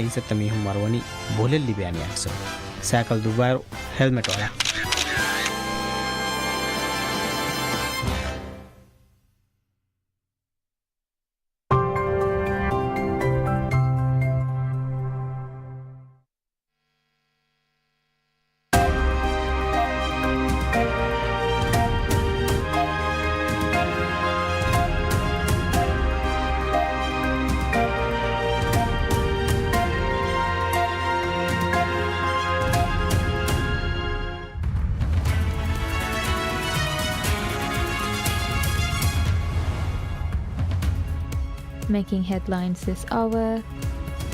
ඉන්සත් මිහුම් මරවනි බොලෙල් ලිබෑනියක්ස සෑකල් දුබාර helmet වලා Making headlines this hour,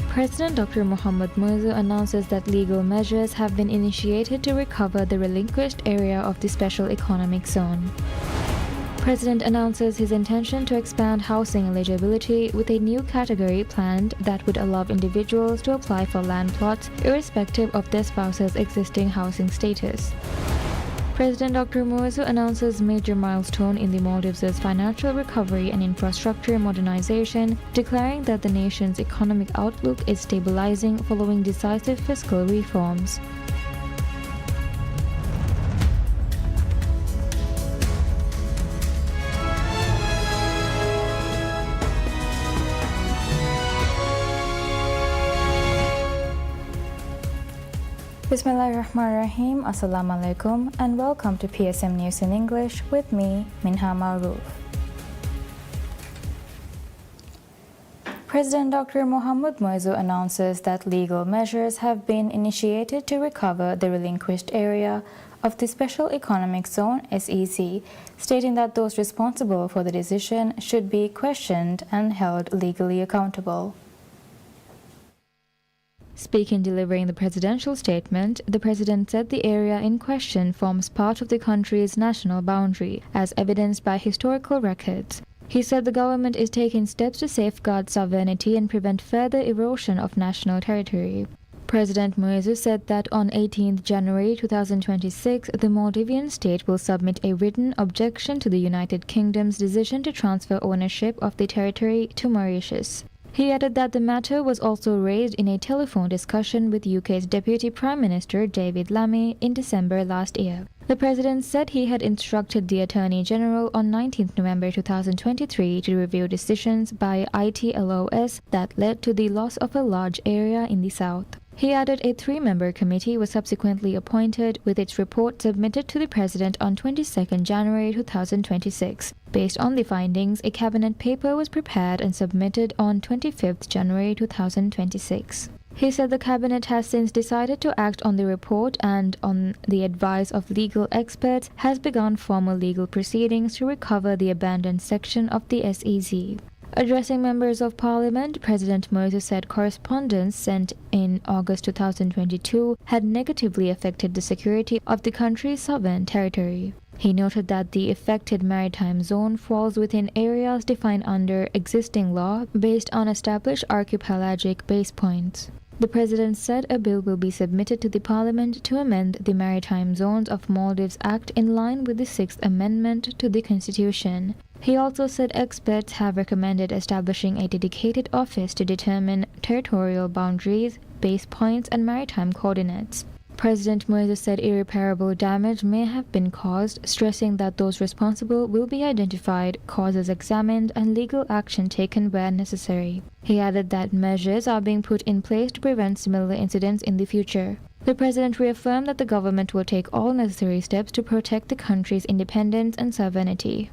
President Dr. Mohammad Mursi announces that legal measures have been initiated to recover the relinquished area of the Special Economic Zone. President announces his intention to expand housing eligibility with a new category planned that would allow individuals to apply for land plots irrespective of their spouse's existing housing status. President Dr. Mursi announces major milestone in the Maldives' financial recovery and infrastructure modernization, declaring that the nation's economic outlook is stabilizing following decisive fiscal reforms. Bismillahirrahmanirrahim. Assalamu alaikum and welcome to PSM News in English with me, Minha Maroof. President Dr. Mohammad Mursi announces that legal measures have been initiated to recover the relinquished area of the Special Economic Zone (SEZ), stating that those responsible for the decision should be questioned and held legally accountable. Speaking delivering the presidential statement, the president said the area in question forms part of the country's national boundary, as evidenced by historical records. He said the government is taking steps to safeguard sovereignty and prevent further erosion of national territory. President Mursi said that on 18 January 2026, the Maldivian state will submit a written objection to the United Kingdom's decision to transfer ownership of the territory to Mauritius. He added that the matter was also raised in a telephone discussion with UK's Deputy Prime Minister David Lammy in December last year. The president said he had instructed the Attorney General on 19 November 2023 to review decisions by ITLOS that led to the loss of a large area in the south. He added a 3-member committee was subsequently appointed, with its report submitted to the president on 22 January 2026. Based on the findings, a cabinet paper was prepared and submitted on 25 January 2026. He said the cabinet has since decided to act on the report and, on the advice of legal experts, has begun formal legal proceedings to recover the abandoned section of the SEZ. Addressing members of parliament, President Mursi said correspondence sent in August 2022 had negatively affected the security of the country's sovereign territory. He noted that the affected maritime zone falls within areas defined under existing law based on established archipelagic base points. The president said a bill will be submitted to the parliament to amend the Maritime Zones of Maldives Act in line with the 6th Amendment to the Constitution. He also said experts have recommended establishing a dedicated office to determine territorial boundaries, base points, and maritime coordinates. President Mursi said irreparable damage may have been caused, stressing that those responsible will be identified, causes examined, and legal action taken where necessary. He added that measures are being put in place to prevent similar incidents in the future. The president reaffirmed that the government will take all necessary steps to protect the country's independence and sovereignty.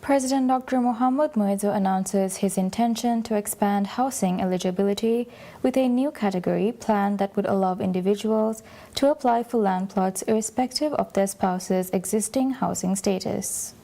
President Dr. Mohammad Mursi announces his intention to expand housing eligibility with a new category plan that would allow individuals to apply for land plots irrespective of their spouse's existing housing status.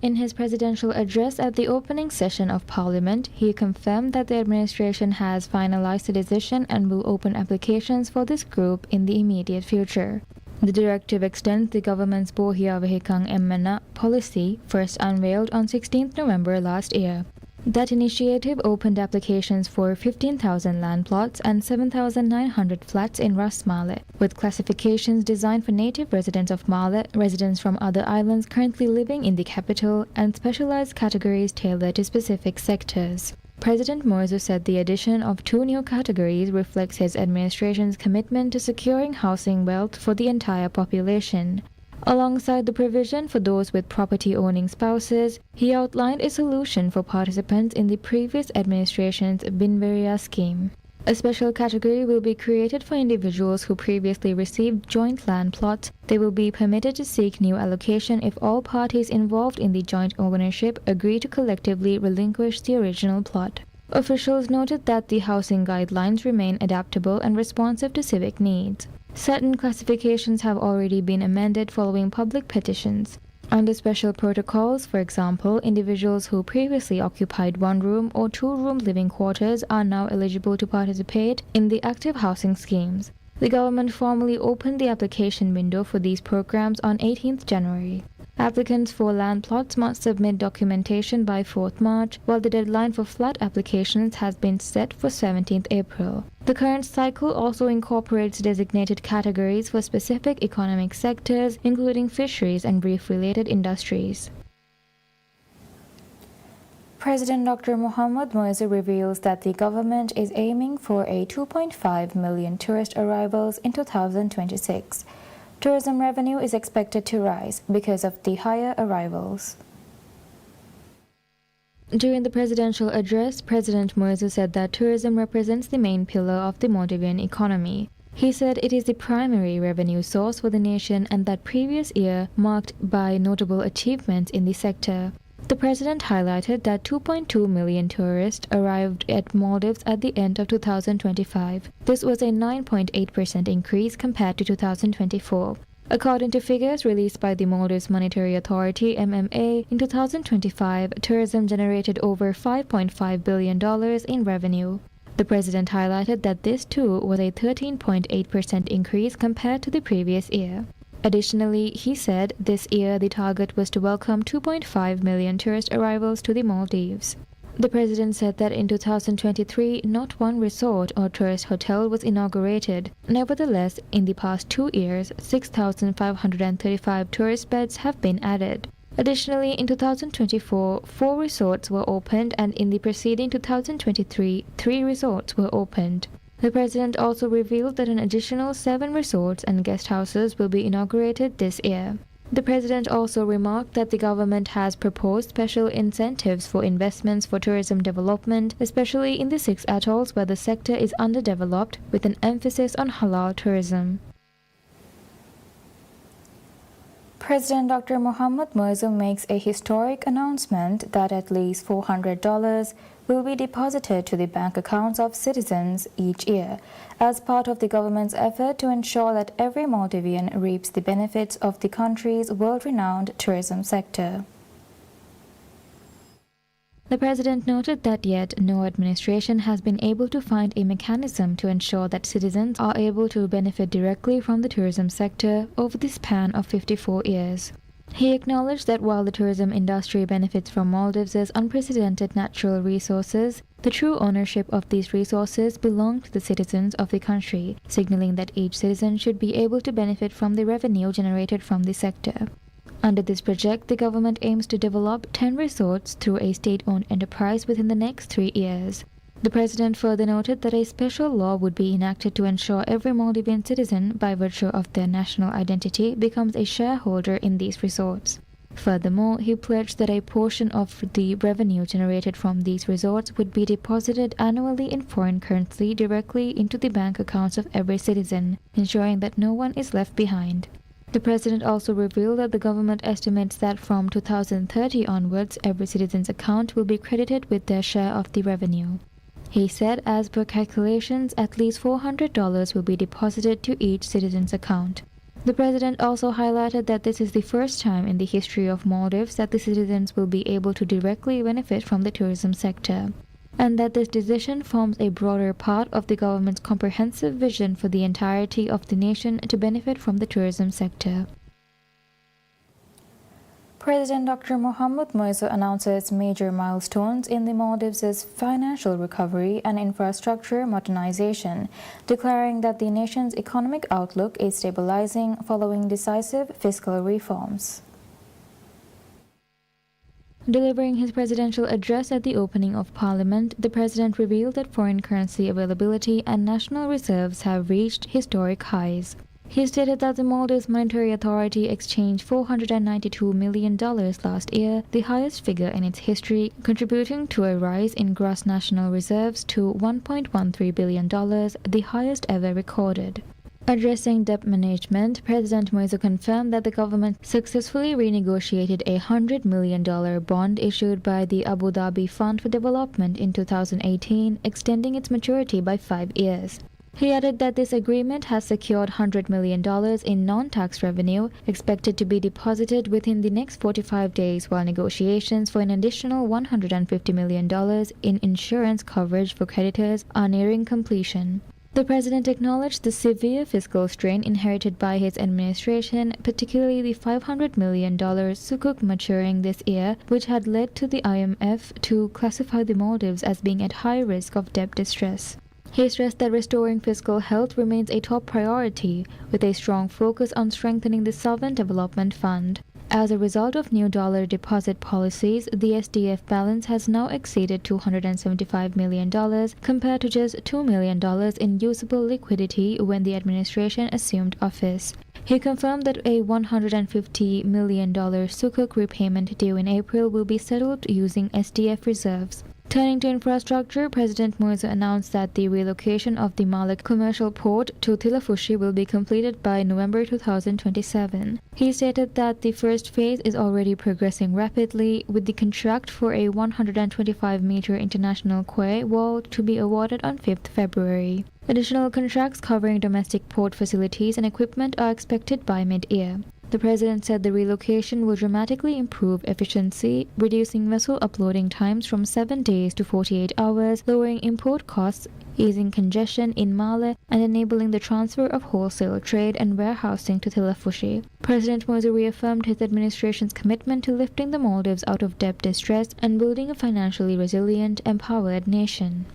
In his presidential address at the opening session of Parliament, he confirmed that the administration has finalized the decision and will open applications for this group in the immediate future. The directive extends the government's Bohia Vahikang Emmena policy, first unveiled on 16 November last year. That initiative opened applications for 15,000 land plots and 7,900 flats in Ras Malé, with classifications designed for native residents of Malé, residents from other islands currently living in the capital, and specialized categories tailored to specific sectors. President Morzo said the addition of 2 new categories reflects his administration's commitment to securing housing wealth for the entire population. Alongside the provision for those with property-owning spouses, he outlined a solution for participants in the previous administration's Binberia scheme. A special category will be created for individuals who previously received joint land plots. They will be permitted to seek new allocation if all parties involved in the joint ownership agree to collectively relinquish the original plot. Officials noted that the housing guidelines remain adaptable and responsive to civic needs. Certain classifications have already been amended following public petitions. Under special protocols, for example, individuals who previously occupied 1-room or 2-room living quarters are now eligible to participate in the active housing schemes. The government formally opened the application window for these programs on 18th January. Applicants for land plots must submit documentation by 4th March, while the deadline for flat applications has been set for 17th April. The current cycle also incorporates designated categories for specific economic sectors, including fisheries and reef-related industries. President Dr. Mohamed Morzo reveals that the government is aiming for a 2.5 million tourist arrivals in 2026. Tourism revenue is expected to rise because of the higher arrivals. During the presidential address, President Morzo said that tourism represents the main pillar of the Maldivian economy. He said it is the primary revenue source for the nation and that previous year marked by notable achievements in the sector. The president highlighted that 2.2 million tourists arrived at Maldives at the end of 2025. This was a 9.8% increase compared to 2024. According to figures released by the Maldives Monetary Authority (MMA), in 2025, tourism generated over $5.5 billion in revenue. The president highlighted that this too was a 13.8% increase compared to the previous year. Additionally, he said this year the target was to welcome 2.5 million tourist arrivals to the Maldives. The president said that in 2023, not one resort or tourist hotel was inaugurated. Nevertheless, in the past 2 years, 6,535 tourist beds have been added. Additionally, in 2024, 4 resorts were opened, and in the preceding 2023, 3 resorts were opened. The president also revealed that an additional 7 resorts and guest houses will be inaugurated this year. The president also remarked that the government has proposed special incentives for investments for tourism development, especially in the 6 atolls where the sector is underdeveloped, with an emphasis on halal tourism. President Dr. Mohamed Morzo makes a historic announcement that at least $400 will be deposited to the bank accounts of citizens each year as part of the government's effort to ensure that every Maldivian reaps the benefits of the country's world-renowned tourism sector. The president noted that yet no administration has been able to find a mechanism to ensure that citizens are able to benefit directly from the tourism sector over the span of 54 years. He acknowledged that while the tourism industry benefits from Maldives' unprecedented natural resources, the true ownership of these resources belongs to the citizens of the country, signaling that each citizen should be able to benefit from the revenue generated from the sector. Under this project, the government aims to develop 10 resorts through a state-owned enterprise within the next 3 years. The president further noted that a special law would be enacted to ensure every Maldivian citizen, by virtue of their national identity, becomes a shareholder in these resorts. Furthermore, he pledged that a portion of the revenue generated from these resorts would be deposited annually in foreign currency directly into the bank accounts of every citizen, ensuring that no one is left behind. The president also revealed that the government estimates that from 2030 onwards, every citizen's account will be credited with their share of the revenue. He said, as per calculations, at least $400 will be deposited to each citizen's account. The president also highlighted that this is the first time in the history of Maldives that the citizens will be able to directly benefit from the tourism sector, and that this decision forms a broader part of the government's comprehensive vision for the entirety of the nation to benefit from the tourism sector. President Dr. Mohamed Moiso announces major milestones in the Maldives' financial recovery and infrastructure modernization, declaring that the nation's economic outlook is stabilizing following decisive fiscal reforms. Delivering his presidential address at the opening of Parliament, the president revealed that foreign currency availability and national reserves have reached historic highs. He stated that the Maldives Monetary Authority exchanged $492 million last year, the highest figure in its history, contributing to a rise in gross national reserves to $1.13 billion, the highest ever recorded. Addressing debt management, President Moiso confirmed that the government successfully renegotiated a $100 million bond issued by the Abu Dhabi Fund for Development in 2018, extending its maturity by 5 years. He added that this agreement has secured $100 million in non-tax revenue, expected to be deposited within the next 45 days, while negotiations for an additional $150 million in insurance coverage for creditors are nearing completion. The president acknowledged the severe fiscal strain inherited by his administration, particularly the $500 million sukuk maturing this year, which had led to the IMF to classify the Maldives as being at high risk of debt distress. He stressed that restoring fiscal health remains a top priority, with a strong focus on strengthening the Sovereign Development Fund. As a result of new dollar deposit policies, the SDF balance has now exceeded $275 million, compared to just $2 million in usable liquidity when the administration assumed office. He confirmed that a $150 million sukuk repayment due in April will be settled using SDF reserves. Turning to infrastructure, President Moiso announced that the relocation of the Malek commercial port to Tilafushi will be completed by November 2027. He stated that the first phase is already progressing rapidly, with the contract for a 125-meter international quay wall to be awarded on 5th February. Additional contracts covering domestic port facilities and equipment are expected by mid-year. The president said the relocation will dramatically improve efficiency, reducing vessel uploading times from 7 days to 48 hours, lowering import costs, easing congestion in Male, and enabling the transfer of wholesale trade and warehousing to Tilafushi. President Moiso reaffirmed his administration's commitment to lifting the Maldives out of debt distress and building a financially resilient, empowered nation.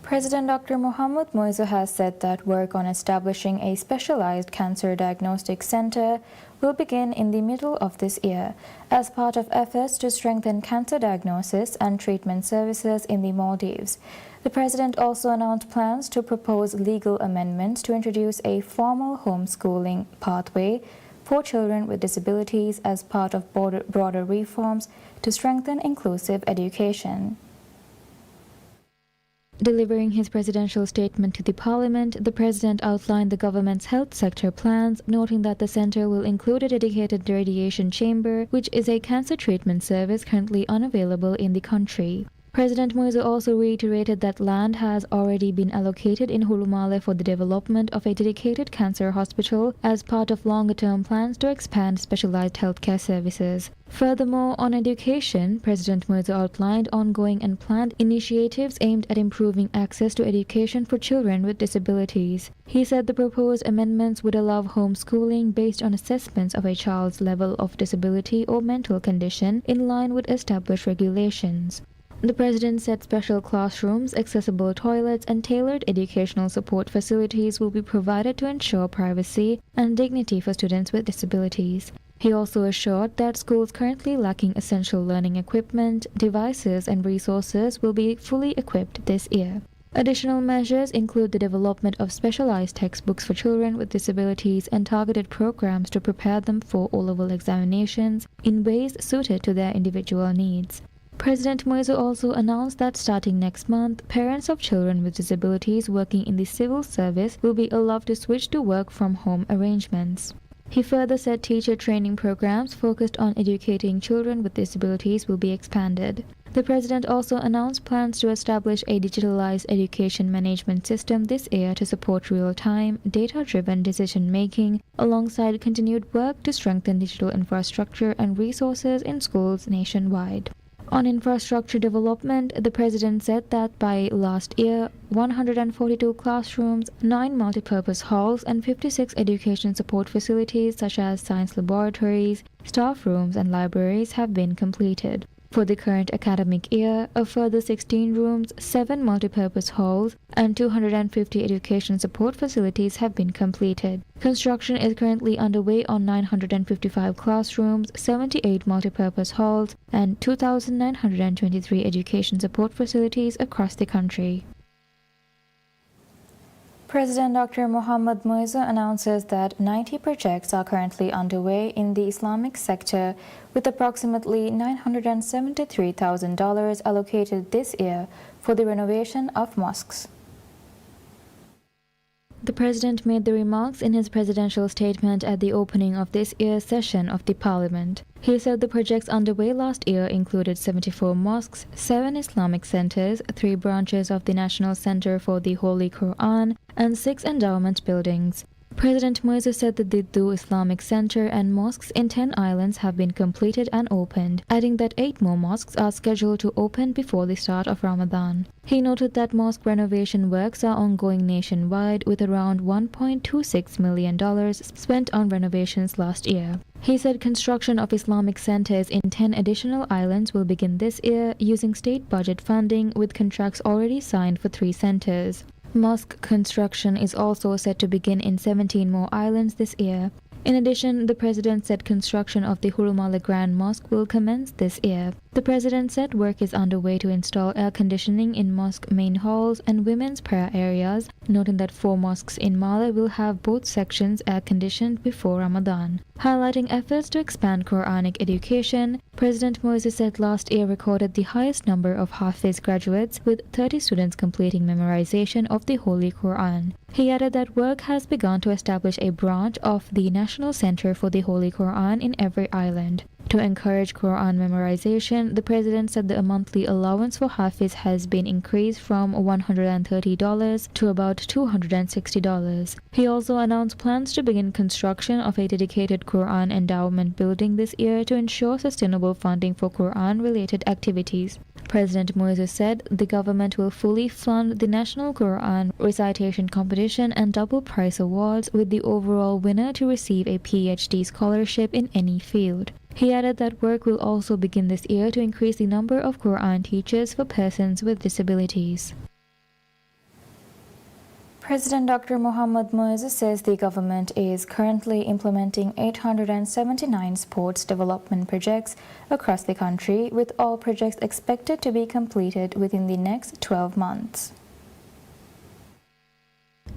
President Dr. Mohamed Moiso has said that work on establishing a specialized cancer diagnostic center will begin in the middle of this year as part of efforts to strengthen cancer diagnosis and treatment services in the Maldives. The president also announced plans to propose legal amendments to introduce a formal homeschooling pathway for children with disabilities as part of broader reforms to strengthen inclusive education. Delivering his presidential statement to the parliament, the president outlined the government's health sector plans, noting that the center will include a dedicated radiation chamber, which is a cancer treatment service currently unavailable in the country. President Moiso also reiterated that land has already been allocated in Hulumale for the development of a dedicated cancer hospital as part of longer-term plans to expand specialized healthcare services. Furthermore, on education, President Moiso outlined ongoing and planned initiatives aimed at improving access to education for children with disabilities. He said the proposed amendments would allow homeschooling based on assessments of a child's level of disability or mental condition in line with established regulations. The president said special classrooms, accessible toilets, and tailored educational support facilities will be provided to ensure privacy and dignity for students with disabilities. He also assured that schools currently lacking essential learning equipment, devices, and resources will be fully equipped this year. Additional measures include the development of specialized textbooks for children with disabilities and targeted programs to prepare them for O-level examinations in ways suited to their individual needs. President Moiso also announced that starting next month, parents of children with disabilities working in the civil service will be allowed to switch to work-from-home arrangements. He further said teacher training programs focused on educating children with disabilities will be expanded. The president also announced plans to establish a digitalized education management system this year to support real-time, data-driven decision-making, alongside continued work to strengthen digital infrastructure and resources in schools nationwide. On infrastructure development, the president said that by last year, 142 classrooms, 9 multipurpose halls, and 56 education support facilities such as science laboratories, staff rooms, and libraries have been completed. For the current academic year, a further 16 rooms, 7 multipurpose halls, and 250 education support facilities have been completed. Construction is currently underway on 955 classrooms, 78 multipurpose halls, and 2,923 education support facilities across the country. President Dr. Mohammad Muizzu announces that 90 projects are currently underway in the Islamic sector, with approximately $973,000 allocated this year for the renovation of mosques. The president made the remarks in his presidential statement at the opening of this year's session of the parliament. He said the projects underway last year included 74 mosques, 7 Islamic centers, 3 branches of the National Center for the Holy Quran, and 6 endowment buildings. President Muizzu said that the Diddu Islamic Center and mosques in 10 islands have been completed and opened, adding that 8 more mosques are scheduled to open before the start of Ramadan. He noted that mosque renovation works are ongoing nationwide, with around $1.26 million spent on renovations last year. He said construction of Islamic centers in 10 additional islands will begin this year using state budget funding, with contracts already signed for 3 centers. Mosque construction is also set to begin in 17 more islands this year. In addition, the president said construction of the Hurumala Grand Mosque will commence this year. The president said work is underway to install air conditioning in mosque main halls and women's prayer areas, noting that 4 mosques in Male will have both sections air-conditioned before Ramadan. Highlighting efforts to expand Quranic education, President Muizzu said last year recorded the highest number of Hafiz graduates, with 30 students completing memorization of the Holy Quran. He added that work has begun to establish a branch of the National Center for the Holy Quran in every island. To encourage Quran memorization, the president said the monthly allowance for Hafiz has been increased from $130 to about $260. He also announced plans to begin construction of a dedicated Quran endowment building this year to ensure sustainable funding for Quran-related activities. President Muizzu said the government will fully fund the National Quran Recitation Competition and double prize awards, with the overall winner to receive a PhD scholarship in any field. He added that work will also begin this year to increase the number of Quran teachers for persons with disabilities. President Dr. Mohammad Muizzu says the government is currently implementing 879 sports development projects across the country, with all projects expected to be completed within the next 12 months.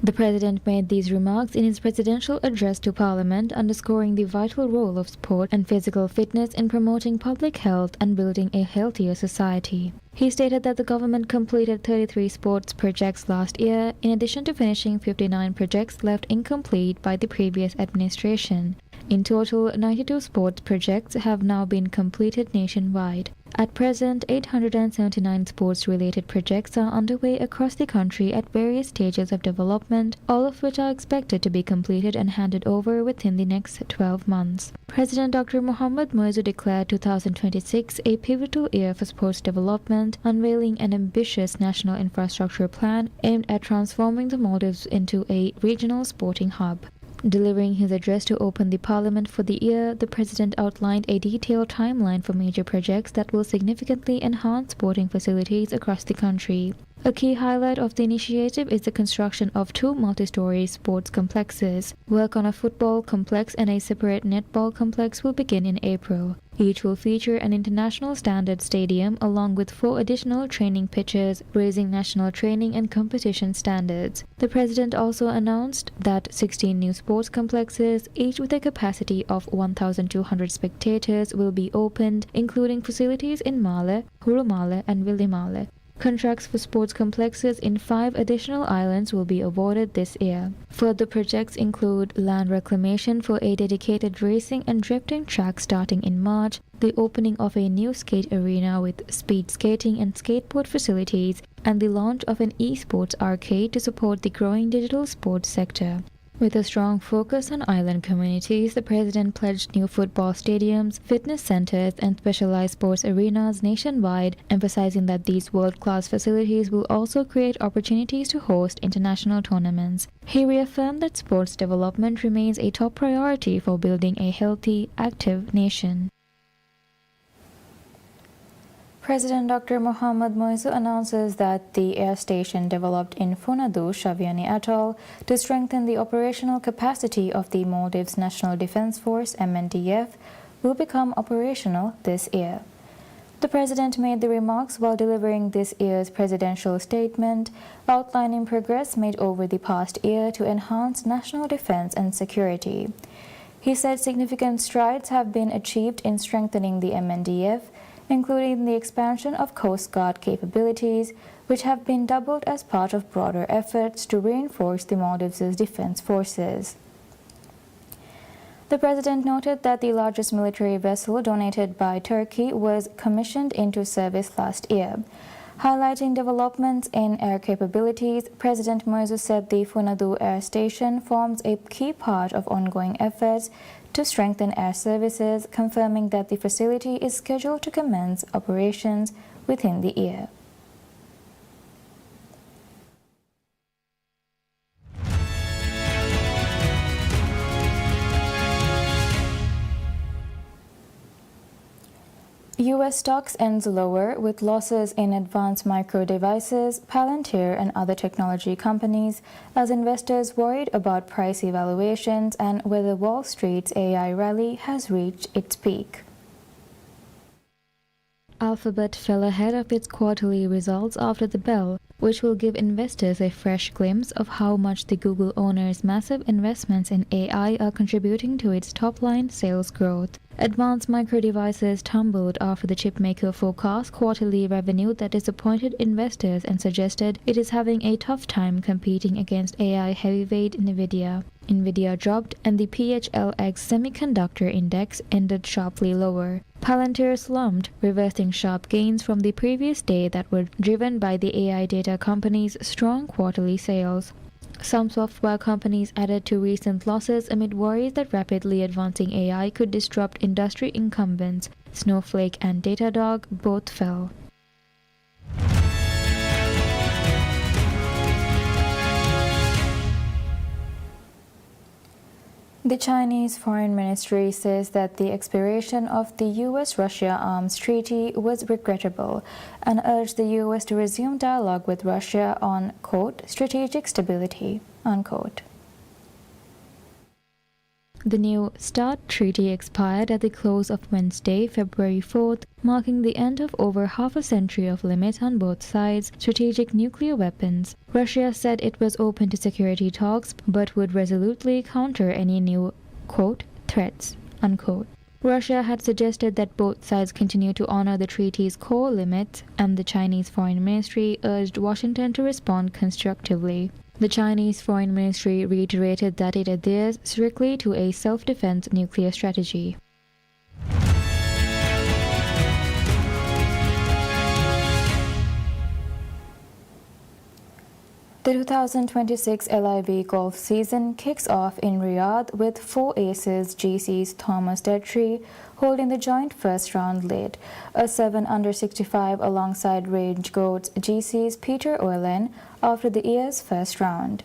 The president made these remarks in his presidential address to Parliament, underscoring the vital role of sport and physical fitness in promoting public health and building a healthier society. He stated that the government completed 33 sports projects last year, in addition to finishing 59 projects left incomplete by the previous administration. In total, 92 sports projects have now been completed nationwide. At present, 879 sports-related projects are underway across the country at various stages of development, all of which are expected to be completed and handed over within the next 12 months. President Dr. Mohammad Muizzu declared 2026 a pivotal year for sports development, unveiling an ambitious national infrastructure plan aimed at transforming the Maldives into a regional sporting hub. Delivering his address to open the parliament for the year, the president outlined a detailed timeline for major projects that will significantly enhance sporting facilities across the country. A key highlight of the initiative is the construction of 2 multi-story sports complexes. Work on a football complex and a separate netball complex will begin in April. Each will feature an international standard stadium along with 4 additional training pitches, raising national training and competition standards. The president also announced that 16 new sports complexes, each with a capacity of 1,200 spectators, will be opened, including facilities in Male, Hurumala, and Vilimale. Contracts for sports complexes in 5 additional islands will be awarded this year. Further projects include land reclamation for a dedicated racing and drifting track starting in March, the opening of a new skate arena with speed skating and skateboard facilities, and the launch of an esports arcade to support the growing digital sports sector. With a strong focus on island communities, the president pledged new football stadiums, fitness centers, and specialized sports arenas nationwide, emphasizing that these world-class facilities will also create opportunities to host international tournaments. He reaffirmed that sports development remains a top priority for building a healthy, active nation. President Dr. Mohammad Moizu announces that the air station developed in Funadu, Shaviani Atoll, to strengthen the operational capacity of the Maldives National Defense Force (MNDF), will become operational this year. The president made the remarks while delivering this year's presidential statement, outlining progress made over the past year to enhance national defense and security. He said significant strides have been achieved in strengthening the MNDF, including the expansion of Coast Guard capabilities, which have been doubled as part of broader efforts to reinforce the Maldives' defense forces. The president noted that the largest military vessel donated by Turkey was commissioned into service last year. Highlighting developments in air capabilities, President Moizu said the Funadu Air Station forms a key part of ongoing efforts to strengthen air services, confirming that the facility is scheduled to commence operations within the year. U.S. stocks ends lower with losses in Advanced Micro Devices, Palantir, and other technology companies as investors worried about price evaluations and whether Wall Street's AI rally has reached its peak. Alphabet fell ahead of its quarterly results after the bell, which will give investors a fresh glimpse of how much the Google owner's massive investments in AI are contributing to its top-line sales growth. Advanced Micro Devices tumbled after the chipmaker forecast quarterly revenue that disappointed investors and suggested it is having a tough time competing against AI heavyweight NVIDIA. NVIDIA dropped and the PHLX semiconductor index ended sharply lower. Palantir slumped, reversing sharp gains from the previous day that were driven by the AI data company's strong quarterly sales. Some software companies added to recent losses amid worries that rapidly advancing AI could disrupt industry incumbents. Snowflake and Datadog both fell. The Chinese Foreign Ministry says that the expiration of the U.S.-Russia arms treaty was regrettable and urged the U.S. to resume dialogue with Russia on, quote, strategic stability, unquote. The New START treaty expired at the close of Wednesday, February 4th, marking the end of over half a century of limits on both sides' strategic nuclear weapons. Russia said it was open to security talks but would resolutely counter any new, quote, threats, unquote. Russia had suggested that both sides continue to honor the treaty's core limits, and the Chinese Foreign Ministry urged Washington to respond constructively. The Chinese Foreign Ministry reiterated that it adheres strictly to a self-defense nuclear strategy. The 2026 LIV golf season kicks off in Riyadh with four aces GC's Thomas Detry holding the joint first-round lead, a 7 under 65 alongside Range Goats GC's Peter Oilen after the year's first round.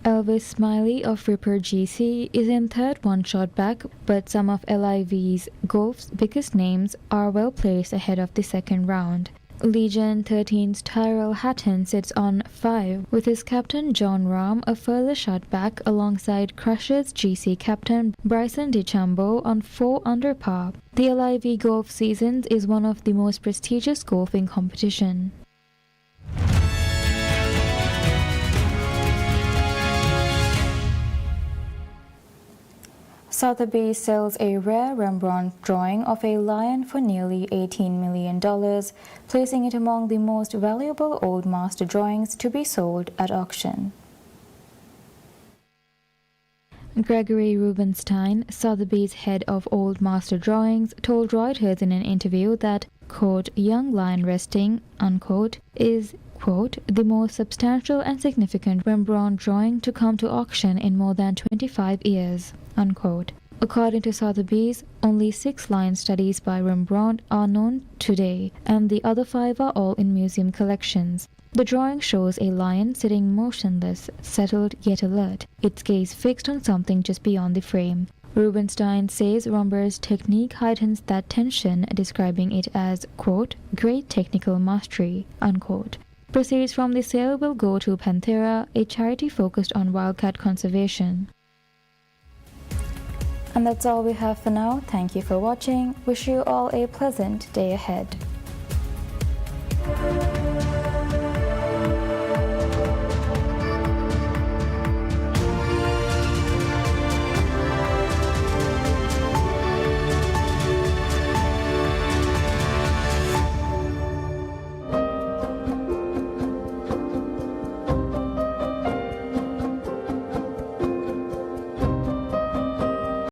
Elvis Smiley of Ripper GC is in third one shot back, but some of LIV's golf's biggest names are well placed ahead of the second round. Legion 13's Tyrell Hatton sits on 5, with his captain John Rahm a further shot back alongside Crushers GC captain Bryson DeChambeau on 4 under par. The LIV golf season is one of the most prestigious golfing competition. Sotheby's sells a rare Rembrandt drawing of a lion for nearly $18 million, placing it among the most valuable Old Master drawings to be sold at auction. Gregory Rubenstein, Sotheby's head of Old Master Drawings, told Reuters in an interview that, quote, young lion resting, unquote, is, quote, the most substantial and significant Rembrandt drawing to come to auction in more than 25 years, unquote. According to Sotheby's, only 6 lion studies by Rembrandt are known today, and the other 5 are all in museum collections. The drawing shows a lion sitting motionless, settled yet alert, its gaze fixed on something just beyond the frame. Rubinstein says Rembrandt's technique heightens that tension, describing it as, quote, great technical mastery, unquote. Proceeds from the sale will go to Panthera, a charity focused on wildcat conservation. And that's all we have for now. Thank you for watching. Wish you all a pleasant day ahead.